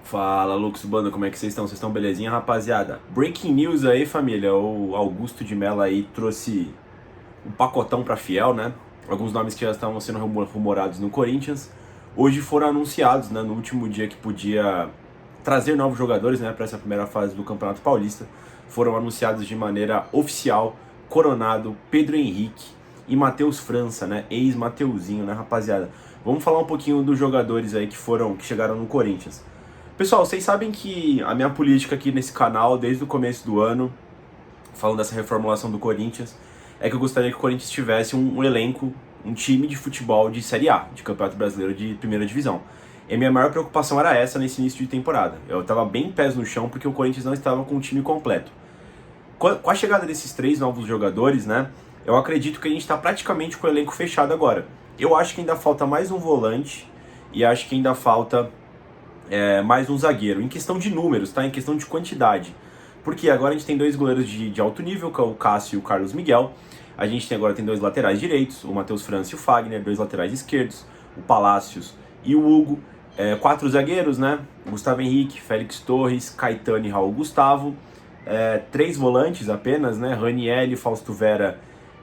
Fala, Lucas Banda, como é que vocês estão? Vocês estão belezinha, rapaziada? Breaking news aí, família. O Augusto de Mello aí trouxe um pacotão pra Fiel, né? Alguns nomes que já estavam sendo rumorados no Corinthians. Hoje foram anunciados, né? No último dia que podia trazer novos jogadores, né? Para essa primeira fase do Campeonato Paulista. Foram anunciados de maneira oficial Coronado, Pedro Henrique e Matheus França, né? Ex-Mateuzinho, né, rapaziada? Vamos falar um pouquinho dos jogadores aí que chegaram no Corinthians. Pessoal, vocês sabem que a minha política aqui nesse canal, desde o começo do ano, falando dessa reformulação do Corinthians, é que eu gostaria que o Corinthians tivesse um elenco, um time de futebol de Série A, de Campeonato Brasileiro de Primeira Divisão. E a minha maior preocupação era essa nesse início de temporada. Eu estava bem pés no chão porque o Corinthians não estava com o time completo. Com a chegada desses 3 novos jogadores, né, eu acredito que a gente está praticamente com o elenco fechado agora. Eu acho que ainda falta mais um volante e acho que ainda falta mais um zagueiro, em questão de números, tá? Em questão de quantidade. Porque agora a gente tem 2 goleiros de alto nível, que é o Cássio e o Carlos Miguel. A gente agora tem 2 laterais direitos, o Matheus França e o Fagner, 2 laterais esquerdos, o Palácios e o Hugo. 4 zagueiros, né? Gustavo Henrique, Félix Torres, Caetano e Raul Gustavo. 3 volantes apenas, né? Raniel, Fausto Vera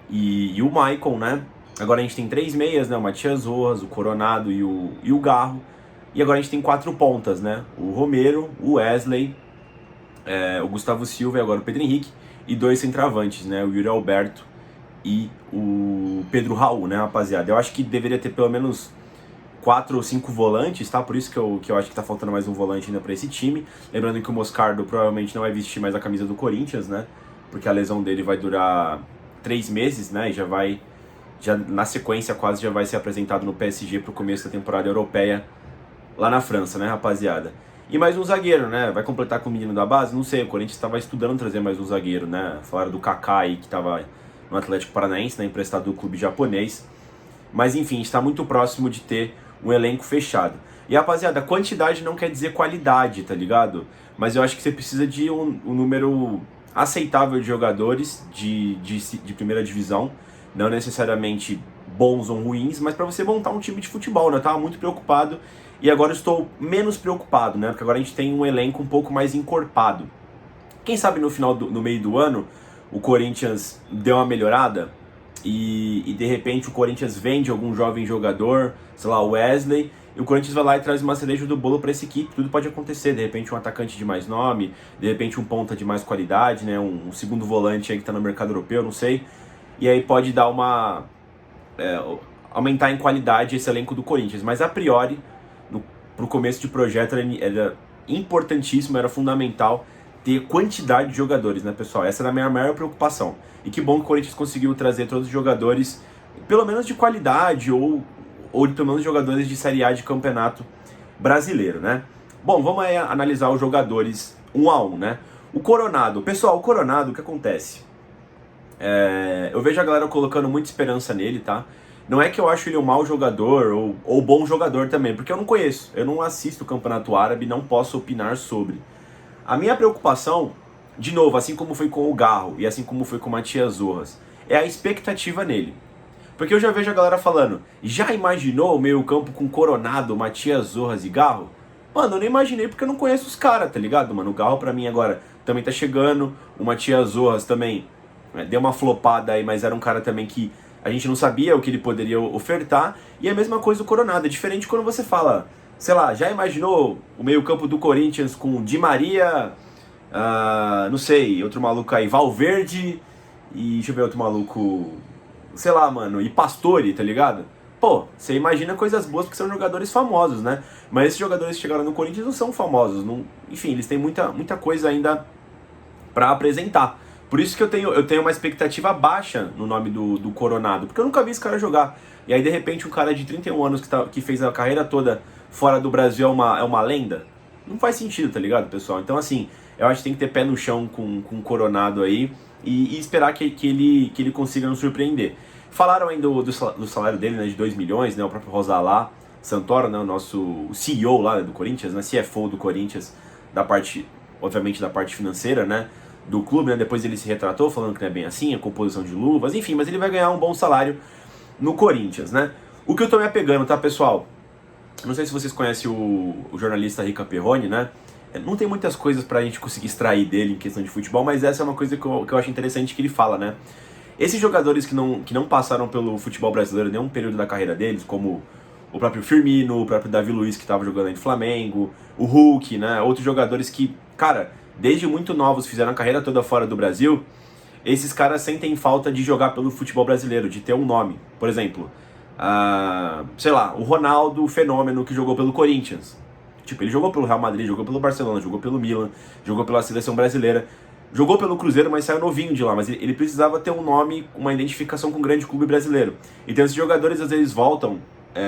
e o Maicon, né? Agora a gente tem 3 meias, né? O Matias Rojas, o Coronado e o Garro. E agora a gente tem 4 pontas, né? O Romero, o Wesley, o Gustavo Silva e agora o Pedro Henrique. E 2 centroavantes, né? O Yuri Alberto e o Pedro Raul, né, rapaziada? Eu acho que deveria ter pelo menos 4 ou 5 volantes, tá? Por isso que eu acho que tá faltando mais um volante ainda pra esse time. Lembrando que o Moscardo provavelmente não vai vestir mais a camisa do Corinthians, né? Porque a lesão dele vai durar 3 meses, né? E já na sequência quase já vai ser apresentado no PSG pro começo da temporada europeia lá na França, né, rapaziada? E mais um zagueiro, né? Vai completar com o menino da base? Não sei, o Corinthians estava estudando trazer mais um zagueiro, né? Falaram do Kaká aí, que estava no Atlético Paranaense, né? Emprestado do clube japonês. Mas enfim, está muito próximo de ter um elenco fechado. E rapaziada, quantidade não quer dizer qualidade, tá ligado? Mas eu acho que você precisa de um número aceitável de jogadores de primeira divisão. Não necessariamente bons ou ruins, mas para você montar um time de futebol, né? Eu tava muito preocupado e agora estou menos preocupado, né? Porque agora a gente tem um elenco um pouco mais encorpado. Quem sabe no meio do ano, o Corinthians deu uma melhorada e de repente o Corinthians vende algum jovem jogador, sei lá, o Wesley, e o Corinthians vai lá e traz uma cereja do bolo para essa equipe. Tudo pode acontecer, de repente um atacante de mais nome, de repente um ponta de mais qualidade, né? Um segundo volante aí que tá no mercado europeu, não sei. E aí pode dar aumentar em qualidade esse elenco do Corinthians. Mas a priori, pro começo de projeto, era importantíssimo, era fundamental ter quantidade de jogadores, né, pessoal? Essa era a minha maior preocupação. E que bom que o Corinthians conseguiu trazer todos os jogadores, pelo menos de qualidade, ou pelo menos jogadores de Série A de campeonato brasileiro, né? Bom, vamos aí analisar os jogadores um a um, né? O Coronado. Pessoal, o Coronado, o que acontece? Eu vejo a galera colocando muita esperança nele, tá? Não é que eu acho ele um mau jogador ou bom jogador também, porque eu não conheço. Eu não assisto o Campeonato Árabe, não posso opinar sobre. A minha preocupação, de novo, assim como foi com o Garro e assim como foi com o Matias Rojas, é a expectativa nele. Porque eu já vejo a galera falando, já imaginou o meio-campo com Coronado, Matias Rojas e Garro? Mano, eu nem imaginei porque eu não conheço os caras, tá ligado, mano? O Garro pra mim agora também tá chegando, o Matias Rojas também deu uma flopada aí, mas era um cara também que a gente não sabia o que ele poderia ofertar. E a mesma coisa do Coronado, é diferente quando você fala, sei lá, já imaginou o meio-campo do Corinthians com Di Maria, não sei, outro maluco aí, Valverde e deixa eu ver outro maluco, sei lá, mano, e Pastore, tá ligado? Pô, você imagina coisas boas porque são jogadores famosos, né? Mas esses jogadores que chegaram no Corinthians não são famosos, não, enfim, eles têm muita coisa ainda pra apresentar. Por isso que eu tenho uma expectativa baixa no nome do Coronado, porque eu nunca vi esse cara jogar. E aí, de repente, um cara de 31 anos que fez a carreira toda fora do Brasil é uma lenda? Não faz sentido, tá ligado, pessoal? Então, assim, eu acho que tem que ter pé no chão com o Coronado aí e esperar que ele consiga nos surpreender. Falaram ainda do salário dele, né, de 2 milhões, né, o próprio Rosalá Santoro, né, o nosso CEO lá, né, do Corinthians, né, CFO do Corinthians, obviamente da parte financeira, né, do clube, né? Depois ele se retratou falando que não é bem assim, a composição de luvas, enfim, mas ele vai ganhar um bom salário no Corinthians, né? O que eu tô me apegando, tá, pessoal? Não sei se vocês conhecem o jornalista Rica Perrone, né? Não tem muitas coisas pra gente conseguir extrair dele em questão de futebol, mas essa é uma coisa que eu acho interessante que ele fala, né? Esses jogadores que não passaram pelo futebol brasileiro em nenhum período da carreira deles, como o próprio Firmino, o próprio Davi Luiz que estava jogando aí no Flamengo, o Hulk, né? Outros jogadores que, cara, desde muito novos fizeram a carreira toda fora do Brasil, esses caras sentem falta de jogar pelo futebol brasileiro, de ter um nome. Por exemplo, sei lá, o Ronaldo Fenômeno que jogou pelo Corinthians. Tipo, ele jogou pelo Real Madrid, jogou pelo Barcelona, jogou pelo Milan, jogou pela seleção brasileira, jogou pelo Cruzeiro, mas saiu novinho de lá. Mas ele precisava ter um nome, uma identificação com um grande clube brasileiro. Então esses jogadores às vezes voltam,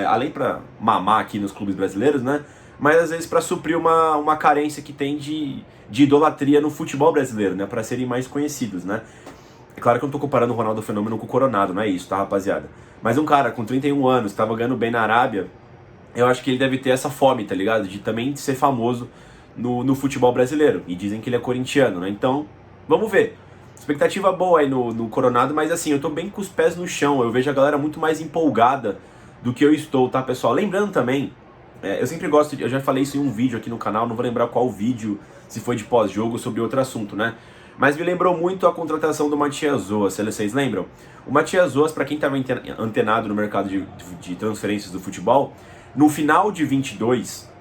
além pra mamar aqui nos clubes brasileiros, né? Mas às vezes pra suprir uma carência que tem de idolatria no futebol brasileiro, né? Pra serem mais conhecidos, né? É claro que eu não tô comparando o Ronaldo Fenômeno com o Coronado, não é isso, tá, rapaziada? Mas um cara com 31 anos, tava ganhando bem na Arábia, eu acho que ele deve ter essa fome, tá ligado? De também ser famoso no futebol brasileiro. E dizem que ele é corintiano, né? Então, vamos ver. Expectativa boa aí no Coronado, mas assim, eu tô bem com os pés no chão. Eu vejo a galera muito mais empolgada do que eu estou, tá, pessoal? Lembrando também, eu sempre gosto eu já falei isso em um vídeo aqui no canal, não vou lembrar qual vídeo, se foi de pós-jogo, sobre outro assunto, né? Mas me lembrou muito a contratação do Matias Zoas, se vocês lembram? O Matias Zoas, para quem estava antenado no mercado de transferências do futebol, no final de 22,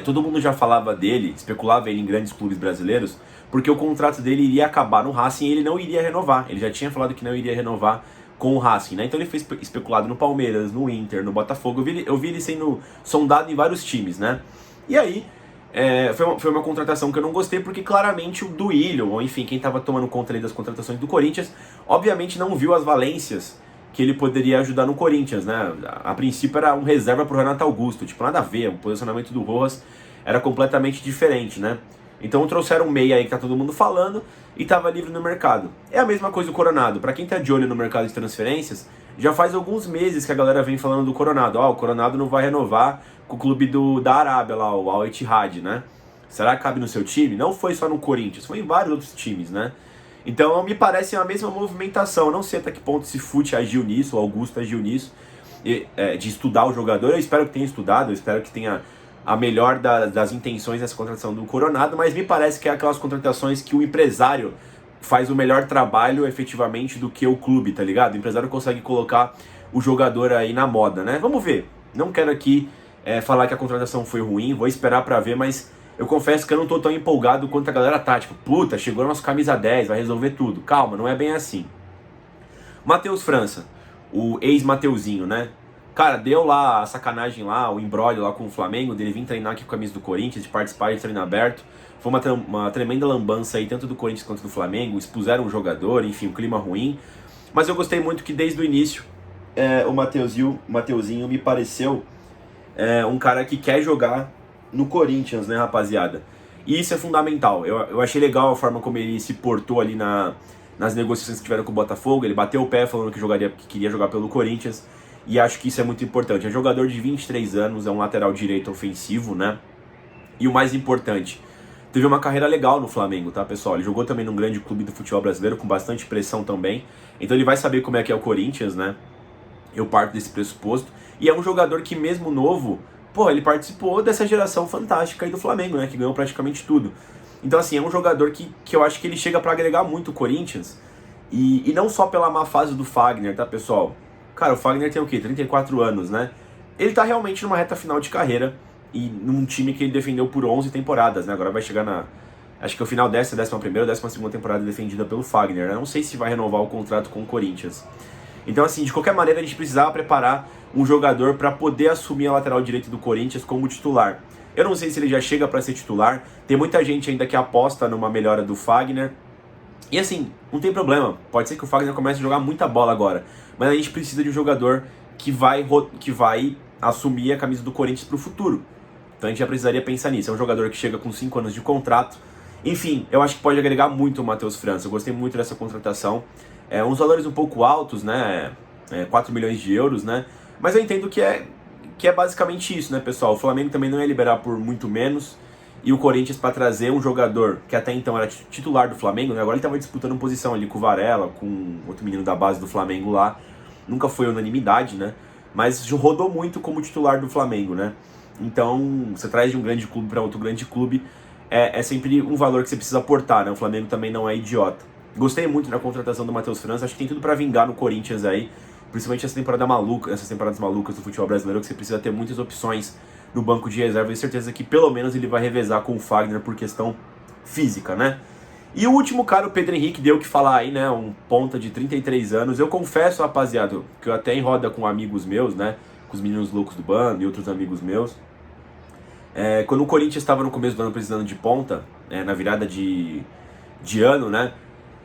todo mundo já falava dele, especulava ele em grandes clubes brasileiros, porque o contrato dele iria acabar no Racing e ele não iria renovar. Ele já tinha falado que não iria renovar com o Racing, né? Então ele foi especulado no Palmeiras, no Inter, no Botafogo. Eu vi ele sendo sondado em vários times, né? E aí, foi uma contratação que eu não gostei, porque claramente o Duílio, ou enfim, quem estava tomando conta ali das contratações do Corinthians, obviamente não viu as valências que ele poderia ajudar no Corinthians, né? A princípio era um reserva pro Renato Augusto, tipo, nada a ver, o posicionamento do Rojas era completamente diferente, né? Então trouxeram um meia aí que tá todo mundo falando e tava livre no mercado. É a mesma coisa do Coronado. Pra quem tá de olho no mercado de transferências, já faz alguns meses que a galera vem falando do Coronado. O Coronado não vai renovar com o clube da Arábia lá, o Al Ittihad, né? Será que cabe no seu time? Não foi só no Corinthians, foi em vários outros times, né? Então me parece a mesma movimentação. Não sei até que ponto se Fute agiu nisso, o Augusto agiu nisso, de estudar o jogador. Eu espero que tenha estudado, eu espero que tenha a melhor das intenções nessa contratação do Coronado, mas me parece que é aquelas contratações que o empresário faz o melhor trabalho efetivamente do que o clube, tá ligado? O empresário consegue colocar o jogador aí na moda, né? Vamos ver. Não quero aqui falar que a contratação foi ruim, vou esperar pra ver, mas eu confesso que eu não tô tão empolgado quanto a galera tá. Tipo, puta, chegou nosso camisa 10, vai resolver tudo. Calma, não é bem assim. Matheus França, o ex-Mateuzinho, né? Cara, deu lá a sacanagem lá, o imbróglio lá com o Flamengo, dele vir treinar aqui com a camisa do Corinthians, de participar de treino aberto. Foi uma tremenda lambança aí, tanto do Corinthians quanto do Flamengo. Expuseram o jogador, enfim, um clima ruim. Mas eu gostei muito que desde o início o Mateuzinho me pareceu um cara que quer jogar no Corinthians, né, rapaziada? E isso é fundamental. Eu achei legal a forma como ele se portou ali nas negociações que tiveram com o Botafogo. Ele bateu o pé falando que queria jogar pelo Corinthians. E acho que isso é muito importante. É um jogador de 23 anos, é um lateral direito ofensivo, né? E o mais importante, teve uma carreira legal no Flamengo, tá, pessoal? Ele jogou também num grande clube do futebol brasileiro, com bastante pressão também. Então ele vai saber como é que é o Corinthians, né? Eu parto desse pressuposto. E é um jogador que, mesmo novo, ele participou dessa geração fantástica aí do Flamengo, né? Que ganhou praticamente tudo. Então, assim, é um jogador que eu acho que ele chega pra agregar muito o Corinthians. E não só pela má fase do Fagner, tá, pessoal? Cara, o Fagner tem o quê? 34 anos, né? Ele tá realmente numa reta final de carreira e num time que ele defendeu por 11 temporadas, né? Agora vai chegar acho que é o final dessa, 11ª ou 12ª temporada defendida pelo Fagner, né? Não sei se vai renovar o contrato com o Corinthians. Então, assim, de qualquer maneira, a gente precisava preparar um jogador para poder assumir a lateral direita do Corinthians como titular. Eu não sei se ele já chega para ser titular. Tem muita gente ainda que aposta numa melhora do Fagner. E assim, não tem problema. Pode ser que o Fagner comece a jogar muita bola agora. Mas a gente precisa de um jogador que vai assumir a camisa do Corinthians pro futuro. Então a gente já precisaria pensar nisso. É um jogador que chega com 5 anos de contrato. Enfim, eu acho que pode agregar muito o Matheus França. Eu gostei muito dessa contratação. Uns valores um pouco altos, né? 4 milhões de euros, né? Mas eu entendo que é basicamente isso, né, pessoal? O Flamengo também não ia liberar por muito menos. E o Corinthians, para trazer um jogador que até então era titular do Flamengo, né? Agora ele estava disputando posição ali com o Varela, com outro menino da base do Flamengo lá. Nunca foi unanimidade, né? mas rodou muito como titular do Flamengo, né? Então, você traz de um grande clube para outro grande clube, é sempre um valor que você precisa aportar, né? O Flamengo também não é idiota. Gostei muito da contratação do Matheus França, acho que tem tudo para vingar no Corinthians aí, principalmente essa temporada maluca, essas temporadas malucas do futebol brasileiro, que você precisa ter muitas opções no banco de reserva, e certeza que pelo menos ele vai revezar com o Fagner por questão física, né? E o último cara, o Pedro Henrique, deu o que falar aí, né? Um ponta de 33 anos. Eu confesso, rapaziada, que eu até em roda com amigos meus, né? Com os meninos loucos do bando e outros amigos meus. Quando o Corinthians estava no começo do ano precisando de ponta, na virada de ano, né?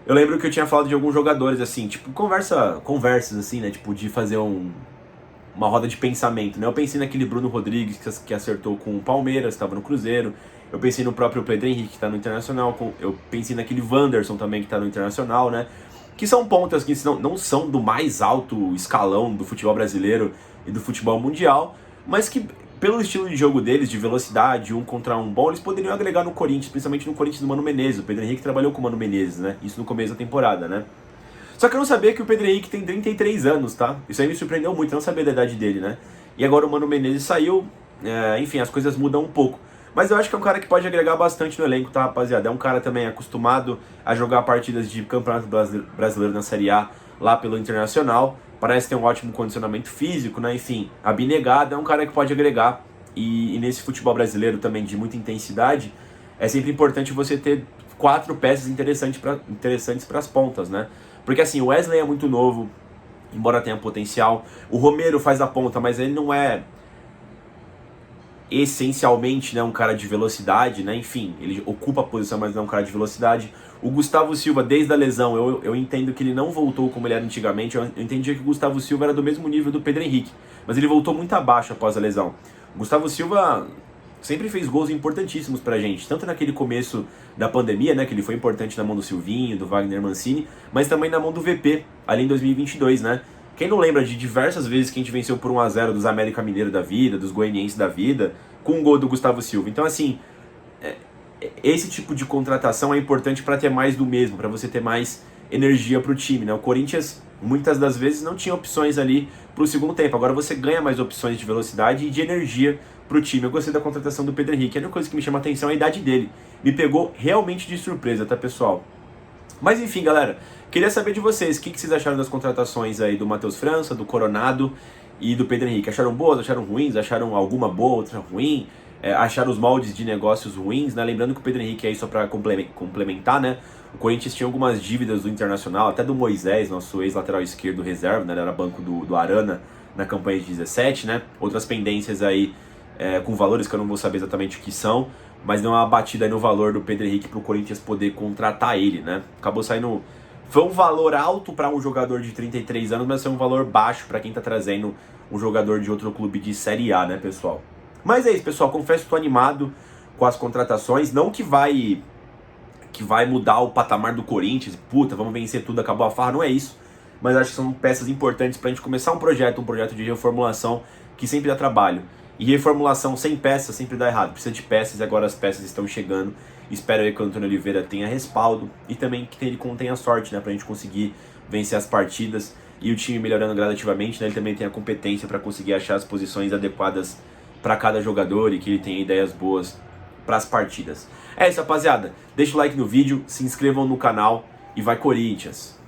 Eu lembro que eu tinha falado de alguns jogadores, assim, tipo, conversas, assim, né? Tipo, de fazer uma roda de pensamento, né? Eu pensei naquele Bruno Rodrigues que acertou com o Palmeiras, estava no Cruzeiro. Eu pensei no próprio Pedro Henrique, que está no Internacional. Eu pensei naquele Wanderson também, que está no Internacional, né? Que são pontas que não são do mais alto escalão do futebol brasileiro e do futebol mundial, mas que, pelo estilo de jogo deles, de velocidade, um contra um bom, eles poderiam agregar no Corinthians, principalmente no Corinthians do Mano Menezes. O Pedro Henrique trabalhou com o Mano Menezes, né? Isso no começo da temporada, né? Só que eu não sabia que o Pedro Henrique tem 33 anos, tá? Isso aí me surpreendeu muito, eu não sabia da idade dele, né? E agora o Mano Menezes saiu, enfim, as coisas mudam um pouco. Mas eu acho que é um cara que pode agregar bastante no elenco, tá, rapaziada? É um cara também acostumado a jogar partidas de Campeonato Brasileiro na Série A lá pelo Internacional. Parece ter um ótimo condicionamento físico, né? Enfim, abnegado, é um cara que pode agregar. E nesse futebol brasileiro também de muita intensidade, é sempre importante você ter 4 peças interessantes para as pontas, né? Porque assim, o Wesley é muito novo, embora tenha potencial. O Romero faz a ponta, mas ele não é essencialmente, né, um cara de velocidade, né? Enfim, ele ocupa a posição, mas não é um cara de velocidade. O Gustavo Silva, desde a lesão, eu entendo que ele não voltou como ele era antigamente. Eu entendia que o Gustavo Silva era do mesmo nível do Pedro Henrique, mas ele voltou muito abaixo após a lesão. O Gustavo Silva sempre fez gols importantíssimos pra gente, tanto naquele começo da pandemia, né, que ele foi importante na mão do Silvinho, do Wagner Mancini, mas também na mão do VP, ali em 2022, né? Quem não lembra de diversas vezes que a gente venceu por 1-0 dos América Mineiro da vida, dos Goianienses da vida, com um gol do Gustavo Silva. Então, assim, esse tipo de contratação é importante para ter mais do mesmo, para você ter mais energia para o time, né? O Corinthians, muitas das vezes, não tinha opções ali para o segundo tempo. Agora você ganha mais opções de velocidade e de energia para o time. Eu gostei da contratação do Pedro Henrique. A única coisa que me chama a atenção é a idade dele. Me pegou realmente de surpresa, tá, pessoal? Mas enfim, galera, queria saber de vocês, o que vocês acharam das contratações aí do Matheus França, do Coronado e do Pedro Henrique? Acharam boas, acharam ruins, acharam alguma boa, outra ruim? Acharam os moldes de negócios ruins, né? Lembrando que o Pedro Henrique aí, só para complementar, né? O Corinthians tinha algumas dívidas do Internacional, até do Moisés, nosso ex-lateral esquerdo reserva, né? Ele era banco do Arana na campanha de 17, né? Outras pendências aí com valores que eu não vou saber exatamente o que são, mas deu uma batida aí no valor do Pedro Henrique para o Corinthians poder contratar ele, né? Acabou saindo... Foi um valor alto para um jogador de 33 anos, mas foi um valor baixo para quem está trazendo um jogador de outro clube de Série A, né, pessoal? Mas é isso, pessoal. Confesso que estou animado com as contratações. Não que vai mudar o patamar do Corinthians. Puta, vamos vencer tudo, acabou a farra. Não é isso. Mas acho que são peças importantes para a gente começar um projeto de reformulação que sempre dá trabalho. E reformulação sem peças sempre dá errado. Precisa de peças e agora as peças estão chegando. Espero aí que o Antônio Oliveira tenha respaldo e também que ele contenha sorte, né, pra gente conseguir vencer as partidas e o time melhorando gradativamente, né, ele também tem a competência para conseguir achar as posições adequadas para cada jogador e que ele tenha ideias boas para as partidas. É isso, rapaziada. Deixa o like no vídeo, se inscrevam no canal e vai Corinthians!